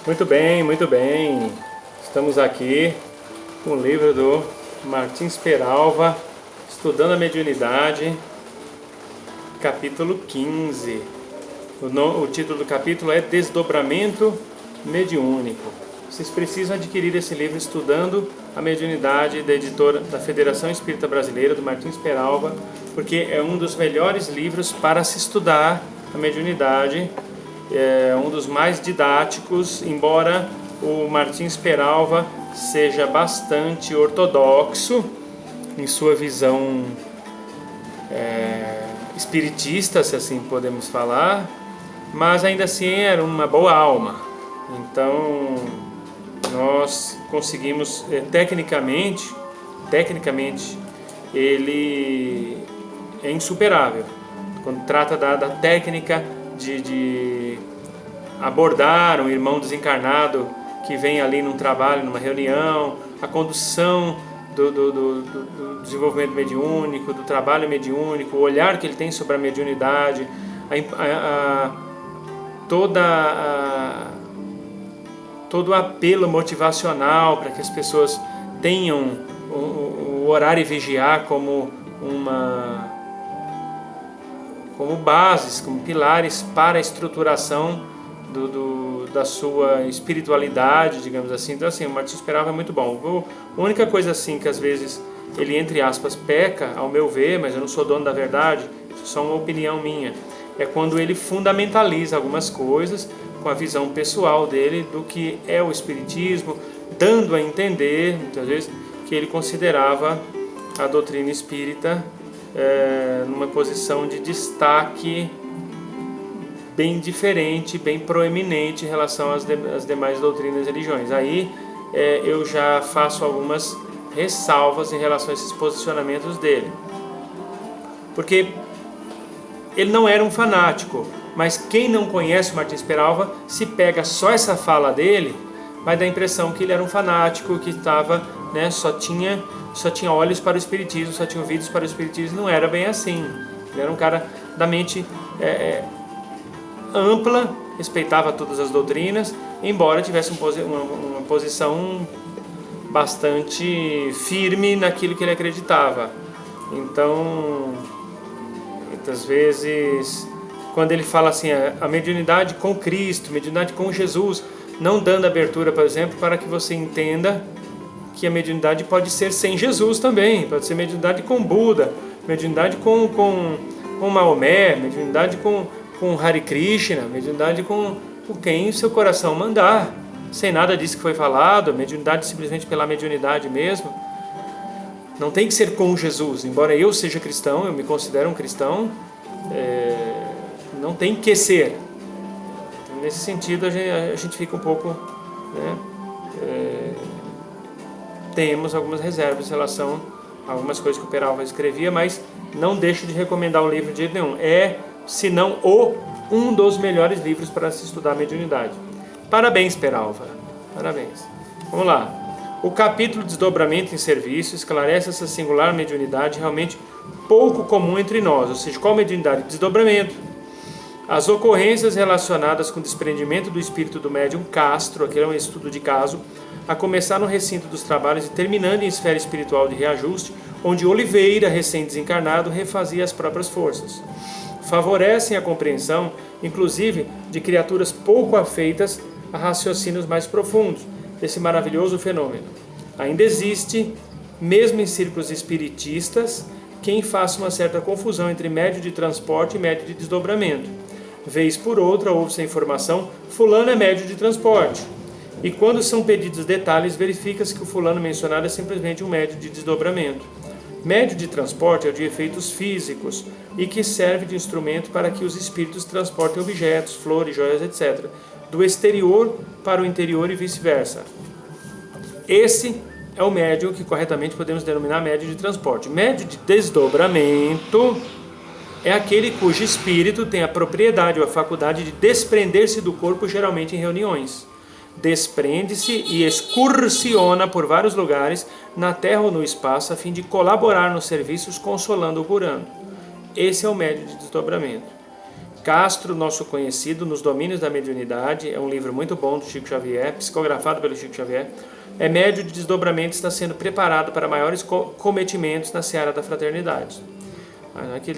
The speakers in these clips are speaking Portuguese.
Muito bem, muito bem. Estamos aqui com o livro do Martins Peralva, Estudando a Mediunidade, capítulo 15. O título do capítulo é Desdobramento Mediúnico. Vocês precisam adquirir esse livro Estudando a Mediunidade, da editora da Federação Espírita Brasileira, do Martins Peralva, porque é um dos melhores livros para se estudar a mediunidade. É um dos mais didáticos, embora o Martins Peralva seja bastante ortodoxo em sua visão espiritista, se assim podemos falar, mas ainda assim era uma boa alma. Então nós conseguimos, tecnicamente ele é insuperável quando trata da técnica de abordar um irmão desencarnado que vem ali num trabalho, numa reunião, a condução do desenvolvimento mediúnico, do trabalho mediúnico, o olhar que ele tem sobre a mediunidade, todo o apelo motivacional para que as pessoas tenham o orar e vigiar como bases, como pilares para a estruturação da sua espiritualidade, digamos assim. Então, assim, o Martins Peralva é muito bom. A única coisa, assim, que às vezes ele, entre aspas, peca, ao meu ver, mas eu não sou dono da verdade, isso é só uma opinião minha, é quando ele fundamentaliza algumas coisas com a visão pessoal dele do que é o espiritismo, dando a entender, muitas vezes, que ele considerava a doutrina espírita numa posição de destaque bem diferente, bem proeminente em relação às demais doutrinas e religiões. Aí eu já faço algumas ressalvas em relação a esses posicionamentos dele. Porque ele não era um fanático, mas quem não conhece o Martins Peralva, se pega só essa fala dele, vai dar a impressão que ele era um fanático, que estava, só tinha olhos para o espiritismo, só tinha ouvidos para o espiritismo. Não era bem assim. Ele era um cara da mente ampla, respeitava todas as doutrinas, embora tivesse uma posição bastante firme naquilo que ele acreditava. Então, muitas vezes, quando ele fala assim, a mediunidade com Cristo, mediunidade com Jesus, não dando abertura, por exemplo, para que você entenda que a mediunidade pode ser sem Jesus também, pode ser mediunidade com Buda, mediunidade com Maomé, mediunidade com Hare Krishna, mediunidade com quem o seu coração mandar, sem nada disso que foi falado, mediunidade simplesmente pela mediunidade mesmo. Não tem que ser com Jesus, embora eu seja cristão, eu me considero um cristão, não tem que ser. Nesse sentido a gente fica um pouco, temos algumas reservas em relação a algumas coisas que o Peralva escrevia, mas não deixo de recomendar o livro de jeito nenhum. Se não um dos melhores livros para se estudar a mediunidade. Parabéns, Peralva. Parabéns. Vamos lá. O capítulo Desdobramento em Serviço esclarece essa singular mediunidade realmente pouco comum entre nós. Ou seja, qual mediunidade? Desdobramento. As ocorrências relacionadas com o desprendimento do espírito do médium Castro, aquele é um estudo de caso, a começar no recinto dos trabalhos e terminando em esfera espiritual de reajuste, onde Oliveira, recém-desencarnado, refazia as próprias forças. Favorecem a compreensão, inclusive, de criaturas pouco afeitas a raciocínios mais profundos desse maravilhoso fenômeno. Ainda existe, mesmo em círculos espiritistas, quem faça uma certa confusão entre médio de transporte e médio de desdobramento. Vez por outra, ouve-se a informação, fulano é médio de transporte. E quando são pedidos detalhes, verifica-se que o fulano mencionado é simplesmente um médio de desdobramento. Médio de transporte é o de efeitos físicos e que serve de instrumento para que os espíritos transportem objetos, flores, joias, etc., do exterior para o interior e vice-versa. Esse é o médium que corretamente podemos denominar médio de transporte. Médio de desdobramento é aquele cujo espírito tem a propriedade ou a faculdade de desprender-se do corpo, geralmente em reuniões. Desprende-se e excursiona por vários lugares, na terra ou no espaço, a fim de colaborar nos serviços, consolando ou curando. Esse é o médio de desdobramento. Castro, nosso conhecido nos domínios da mediunidade, é um livro muito bom do Chico Xavier, psicografado pelo Chico Xavier. É médio de desdobramento e está sendo preparado para maiores cometimentos na seara da fraternidade. Aqui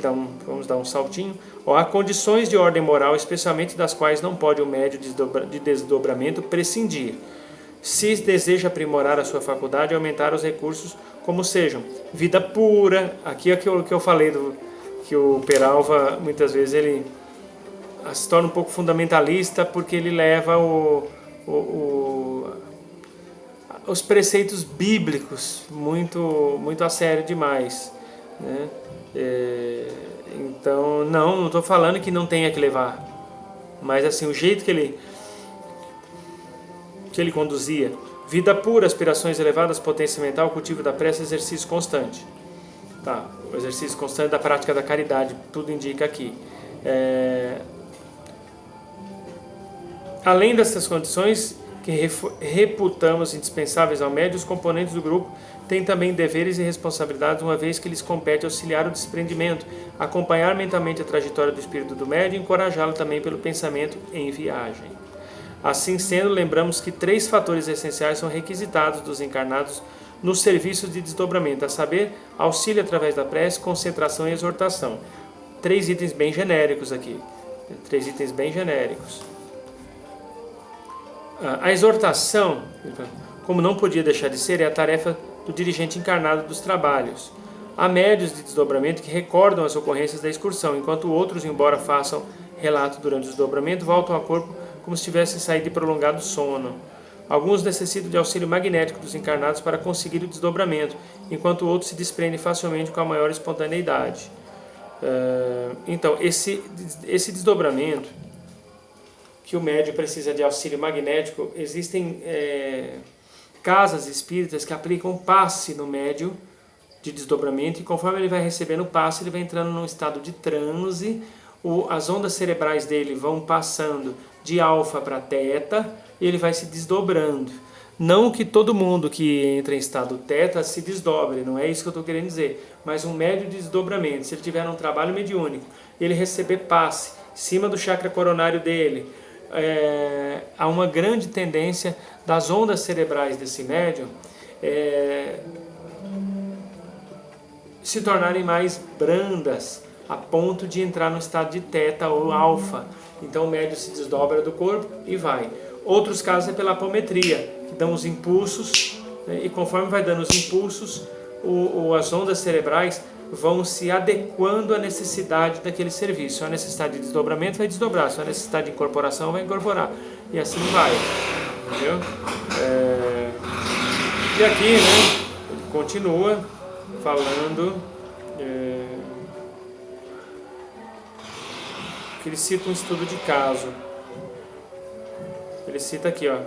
vamos dar um saltinho. Há condições de ordem moral, especialmente das quais não pode o médio de desdobramento prescindir, se deseja aprimorar a sua faculdade e aumentar os recursos, como sejam vida pura. Aqui é o que eu falei, que o Peralva, muitas vezes, ele se torna um pouco fundamentalista, porque ele leva os preceitos bíblicos muito, muito a sério demais, né? Então, não estou falando que não tenha que levar, mas assim, o jeito que ele conduzia: vida pura, aspirações elevadas, potência mental, cultivo da prece, exercício constante. Tá, o exercício constante da prática da caridade, tudo indica aqui. Além dessas condições que reputamos indispensáveis ao médium, os componentes do grupo têm também deveres e responsabilidades, uma vez que lhes compete auxiliar o desprendimento, acompanhar mentalmente a trajetória do espírito do médium e encorajá-lo também pelo pensamento em viagem. Assim sendo, lembramos que 3 fatores essenciais são requisitados dos encarnados no serviço de desdobramento, a saber, auxílio através da prece, concentração e exortação. 3 itens bem genéricos aqui. 3 itens bem genéricos. A exortação, como não podia deixar de ser, é a tarefa do dirigente encarnado dos trabalhos. Há médios de desdobramento que recordam as ocorrências da excursão, enquanto outros, embora façam relato durante o desdobramento, voltam ao corpo como se tivessem saído de prolongado sono. Alguns necessitam de auxílio magnético dos encarnados para conseguir o desdobramento, enquanto outros se desprendem facilmente com a maior espontaneidade. Então, esse desdobramento, que o médium precisa de auxílio magnético, existem casas espíritas que aplicam passe no médium de desdobramento, e conforme ele vai recebendo o passe, ele vai entrando num estado de transe, as ondas cerebrais dele vão passando de alfa para teta, e ele vai se desdobrando. Não que todo mundo que entra em estado teta se desdobre, não é isso que eu estou querendo dizer, mas um médio de desdobramento, se ele tiver um trabalho mediúnico, ele receber passe em cima do chakra coronário dele, há uma grande tendência das ondas cerebrais desse médium se tornarem mais brandas, a ponto de entrar no estado de teta ou alfa. Então o médium se desdobra do corpo e vai. Outros casos é pela apometria, que dão os impulsos, né, e conforme vai dando os impulsos, as ondas cerebrais vão se adequando à necessidade daquele serviço. Se há necessidade de desdobramento, vai desdobrar. Se há necessidade de incorporação, vai incorporar. E assim vai. Entendeu? E aqui, né, ele continua falando que ele cita um estudo de caso. Ele cita aqui, ó.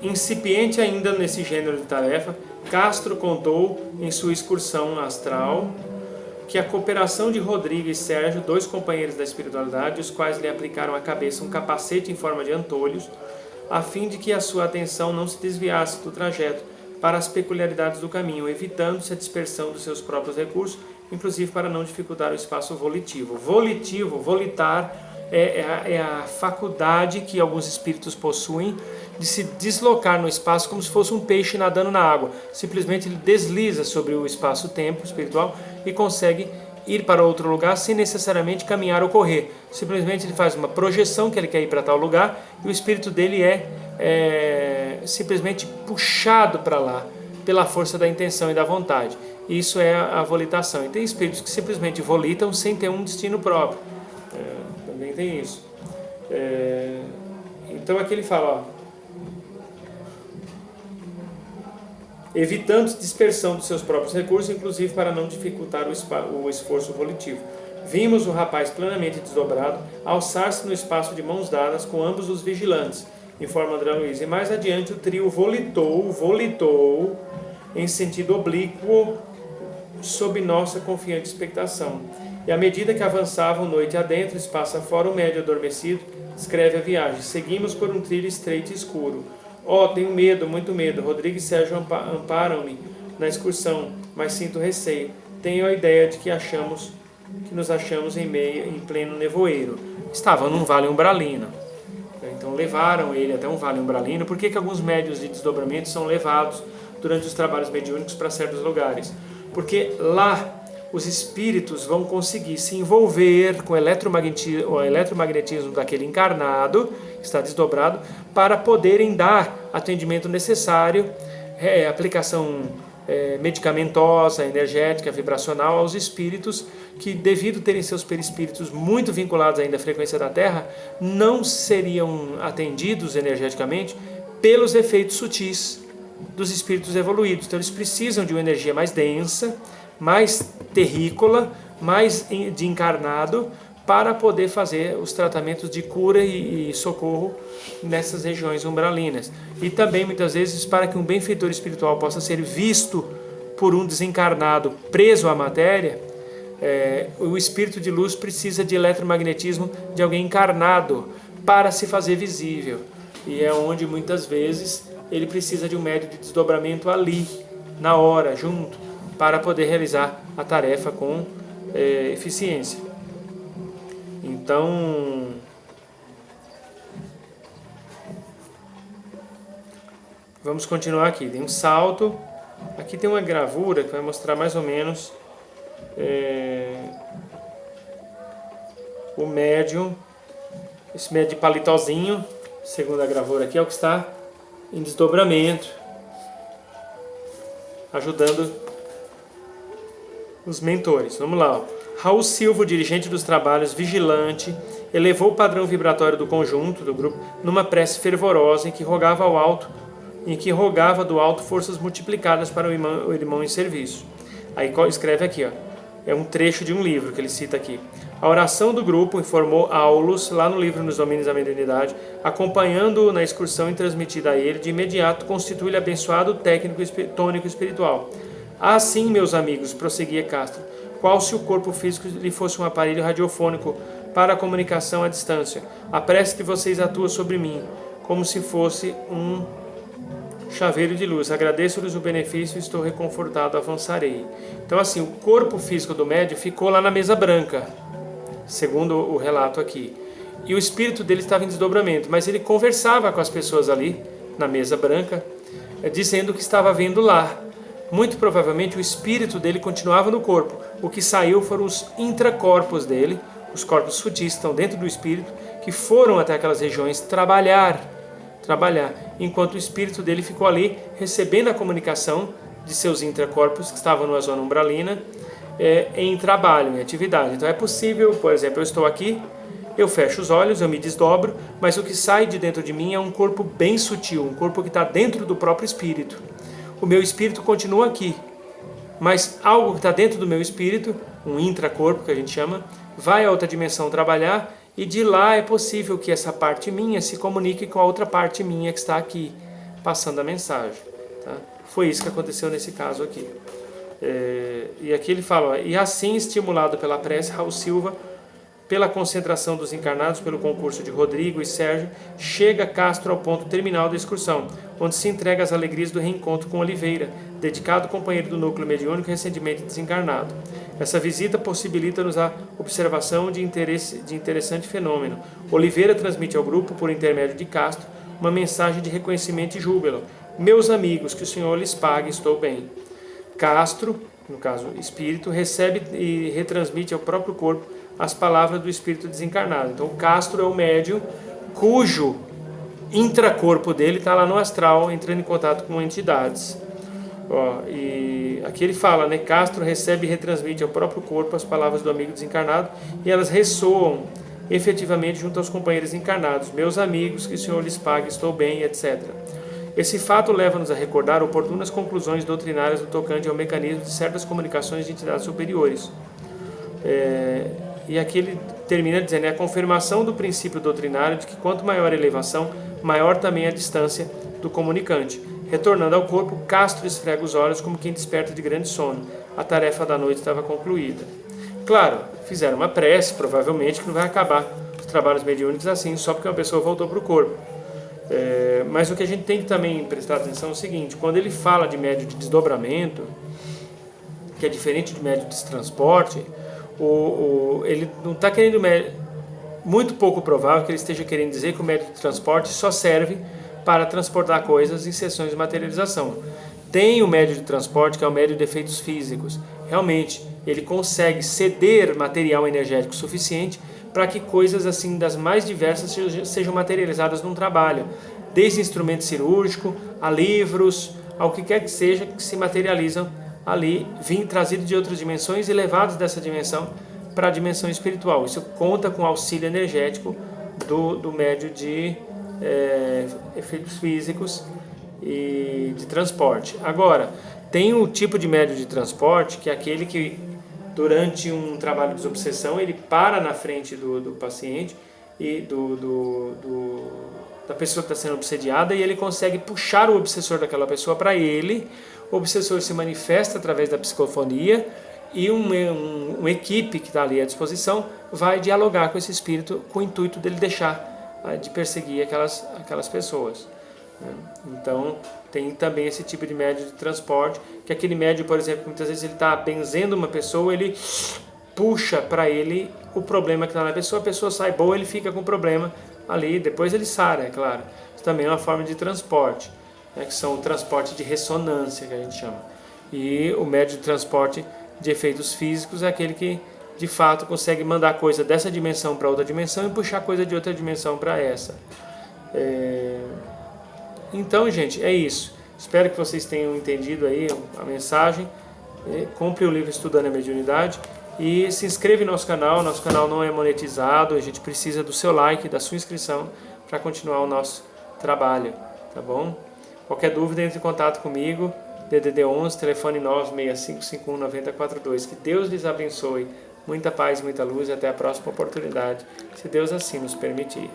Incipiente ainda nesse gênero de tarefa, Castro contou em sua excursão astral que a cooperação de Rodrigo e Sérgio, 2 companheiros da espiritualidade, os quais lhe aplicaram à cabeça um capacete em forma de antolhos, a fim de que a sua atenção não se desviasse do trajeto para as peculiaridades do caminho, evitando-se a dispersão dos seus próprios recursos, inclusive para não dificultar o espaço volitivo. Volitar é a faculdade que alguns espíritos possuem de se deslocar no espaço como se fosse um peixe nadando na água. Simplesmente ele desliza sobre o espaço-tempo espiritual e consegue ir para outro lugar sem necessariamente caminhar ou correr. Simplesmente ele faz uma projeção que ele quer ir para tal lugar e o espírito dele é simplesmente puxado para lá pela força da intenção e da vontade. Isso é a volitação. E tem espíritos que simplesmente volitam sem ter um destino próprio. Também tem isso. Então aqui ele fala, ó, evitando dispersão dos seus próprios recursos, inclusive para não dificultar o esforço volitivo. Vimos o rapaz plenamente desdobrado alçar-se no espaço de mãos dadas com ambos os vigilantes, informa André Luiz. E mais adiante o trio volitou em sentido oblíquo sob nossa confiante expectação. E à medida que avançavam noite adentro, espaço afora, o médio adormecido descreve a viagem. Seguimos por um trilho estreito e escuro. Tenho medo, muito medo. Rodrigo e Sérgio amparam-me na excursão, mas sinto receio. Tenho a ideia de que nos achamos em pleno nevoeiro. Estava num vale umbralino. Então levaram ele até um vale umbralino. Por que alguns médiuns de desdobramento são levados durante os trabalhos mediúnicos para certos lugares? Porque lá os espíritos vão conseguir se envolver com o eletromagnetismo daquele encarnado, que está desdobrado, para poderem dar atendimento necessário, aplicação medicamentosa, energética, vibracional aos espíritos que, devido a terem seus perispíritos muito vinculados ainda à frequência da Terra, não seriam atendidos energeticamente pelos efeitos sutis dos espíritos evoluídos. Então eles precisam de uma energia mais densa, mais terrícola, mais de encarnado, para poder fazer os tratamentos de cura e socorro nessas regiões umbralinas. E também, muitas vezes, para que um benfeitor espiritual possa ser visto por um desencarnado preso à matéria, o espírito de luz precisa de eletromagnetismo de alguém encarnado para se fazer visível. E é onde, muitas vezes, ele precisa de um médium de desdobramento ali, na hora, junto, para poder realizar a tarefa com eficiência. Então, vamos continuar aqui. Tem um salto. Aqui tem uma gravura que vai mostrar mais ou menos o médium. Esse médium de palitozinho, segundo a gravura aqui, é o que está em desdobramento, ajudando os mentores. Vamos lá, ó. Raul Silva, dirigente dos trabalhos, vigilante, elevou o padrão vibratório do conjunto, do grupo, numa prece fervorosa em que rogava do alto forças multiplicadas para o irmão em serviço. Aí escreve aqui, ó, é um trecho de um livro que ele cita aqui. A oração do grupo informou Aulus, lá no livro Nos Domínios da Mediunidade, acompanhando-o na excursão e transmitida a ele, de imediato constitui-lhe abençoado técnico tônico espiritual. Assim, meus amigos, prosseguia Castro, qual se o corpo físico lhe fosse um aparelho radiofônico para a comunicação à distância. A prece de vocês atua sobre mim, como se fosse um chaveiro de luz. Agradeço-lhes o benefício e estou reconfortado, avançarei. Então, assim, o corpo físico do médium ficou lá na mesa branca, segundo o relato aqui. E o espírito dele estava em desdobramento, mas ele conversava com as pessoas ali, na mesa branca, dizendo que estava vendo lá. Muito provavelmente o espírito dele continuava no corpo. O que saiu foram os intracorpos dele, os corpos sutis estão dentro do espírito, que foram até aquelas regiões trabalhar, enquanto o espírito dele ficou ali recebendo a comunicação de seus intracorpos que estavam numa zona umbralina, em trabalho, em atividade. Então é possível, por exemplo, eu estou aqui, eu fecho os olhos, eu me desdobro, mas o que sai de dentro de mim é um corpo bem sutil, um corpo que está dentro do próprio espírito. O meu espírito continua aqui, mas algo que está dentro do meu espírito, um intracorpo que a gente chama, vai a outra dimensão trabalhar, e de lá é possível que essa parte minha se comunique com a outra parte minha que está aqui, passando a mensagem. Tá? Foi isso que aconteceu nesse caso aqui. E aqui ele fala, e assim estimulado pela prece, Raul Silva, pela concentração dos encarnados, pelo concurso de Rodrigo e Sérgio, chega Castro ao ponto terminal da excursão, onde se entrega às alegrias do reencontro com Oliveira, dedicado companheiro do núcleo mediúnico recentemente desencarnado. Essa visita possibilita-nos a observação de interessante fenômeno. Oliveira transmite ao grupo, por intermédio de Castro, uma mensagem de reconhecimento e júbilo. Meus amigos, que o Senhor lhes pague, estou bem. Castro, no caso espírito, recebe e retransmite ao próprio corpo as palavras do espírito desencarnado. Então, o Castro é o médium cujo intracorpo dele está lá no astral, entrando em contato com entidades. E aqui ele fala, né? Castro recebe e retransmite ao próprio corpo as palavras do amigo desencarnado e elas ressoam efetivamente junto aos companheiros encarnados. Meus amigos, que o Senhor lhes pague, estou bem, etc. Esse fato leva-nos a recordar oportunas conclusões doutrinárias no tocante ao mecanismo de certas comunicações de entidades superiores. E aqui ele termina dizendo, é a confirmação do princípio doutrinário de que quanto maior a elevação, maior também a distância do comunicante. Retornando ao corpo, Castro esfrega os olhos como quem desperta de grande sono. A tarefa da noite estava concluída. Claro, fizeram uma prece, provavelmente, que não vai acabar os trabalhos mediúnicos assim, só porque uma pessoa voltou para o corpo. Mas o que a gente tem que também prestar atenção é o seguinte: quando ele fala de médio de desdobramento, que é diferente de médio de transporte, ele não está querendo, muito pouco provável que ele esteja querendo dizer que o médio de transporte só serve para transportar coisas em seções de materialização. Tem o médio de transporte, que é o médio de efeitos físicos. Realmente, ele consegue ceder material energético suficiente para que coisas assim das mais diversas sejam materializadas num trabalho, desde instrumento cirúrgico a livros, ao que quer que seja, que se materializam ali, trazidos de outras dimensões e levados dessa dimensão para a dimensão espiritual. Isso conta com auxílio energético do médio de efeitos físicos e de transporte. Agora, tem o tipo de médio de transporte, que é aquele que durante um trabalho de desobsessão ele para na frente do paciente e da pessoa que está sendo obsediada, e ele consegue puxar o obsessor daquela pessoa para ele. O obsessor se manifesta através da psicofonia e uma equipe que está ali à disposição vai dialogar com esse espírito com o intuito dele deixar de perseguir aquelas pessoas. Então tem também esse tipo de médio de transporte, que aquele médio, por exemplo, muitas vezes ele está benzendo uma pessoa, ele puxa para ele o problema que está na pessoa, a pessoa sai boa, ele fica com o problema ali, depois ele sara, é claro. Isso também é uma forma de transporte, que são o transporte de ressonância, que a gente chama. E o médio de transporte de efeitos físicos é aquele que de fato consegue mandar coisa dessa dimensão para outra dimensão e puxar coisa de outra dimensão para essa. Então, gente, é isso. Espero que vocês tenham entendido aí a mensagem. Compre o livro Estudando a Mediunidade e se inscreva no nosso canal. Nosso canal não é monetizado, a gente precisa do seu like, da sua inscrição para continuar o nosso trabalho, tá bom? Qualquer dúvida, entre em contato comigo, DDD 11, telefone 965519042. Que Deus lhes abençoe. Muita paz, muita luz e até a próxima oportunidade, se Deus assim nos permitir.